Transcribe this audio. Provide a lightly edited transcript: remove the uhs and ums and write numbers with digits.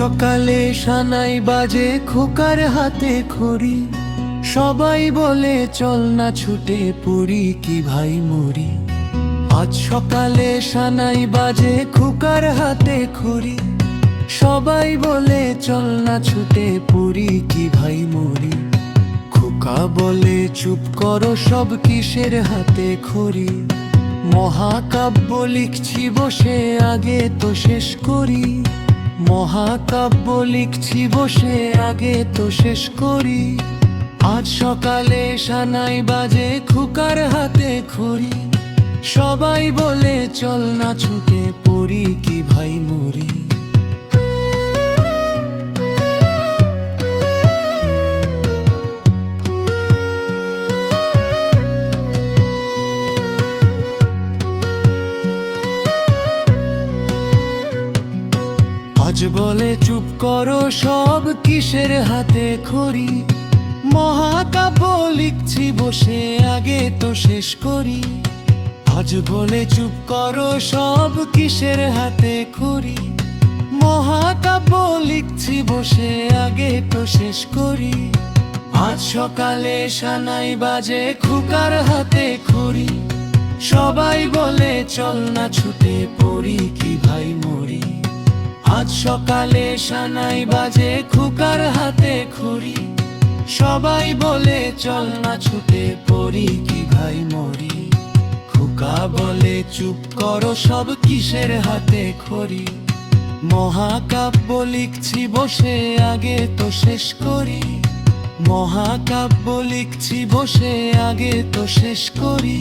সকালে সানাই বাজে খোকার হাতে খড়ি, সবাই বলে চল না ছুটে পড়ি কি ভাই মরি। আজ সকালে সানাই বাজে খোকার হাতে খড়ি, সবাই বলে চল না ছুটে পড়ি কি ভাই মরি। খোকা বলে চুপ করো সব কিসের হাতে খড়ি, মহাকাব্য লিখছি বসে আগে তো শেষ করি। মহাকাব্য লিখছি বসে আগে তো শেষ করি। আজ সকালে সানাই বাজে খোকার হাতে খড়ি, সবাই বলে চল না ছুটে পড়ি কি ভাই মরি। আজ বলে চুপ করো সব কিসের হাতে খড়ি, মহাকাব্য লিখছি বসে আগে তো শেষ করি। আজ বলে চুপ করো সব কিসের হাতে খড়ি, মহাকাব্য লিখছি বসে আগে তো শেষ করি। আজ সকালে সানাই বাজে খোকার হাতে খড়ি, সবাই বলে চল না ছুটে পড়ি কি ভাই মরি। আজ সকালে সানাই বাজে খোকার হাতে খড়ি, সবাই বলে চল না ছুটে পড়ি কি ভাই মরি। খোকা বলে চুপ করো সব কিসের হাতে খড়ি, মহাকাব্য লিখছি বসে আগে তো শেষ করি। মহাকাব্য লিখছি বসে আগে তো শেষ করি।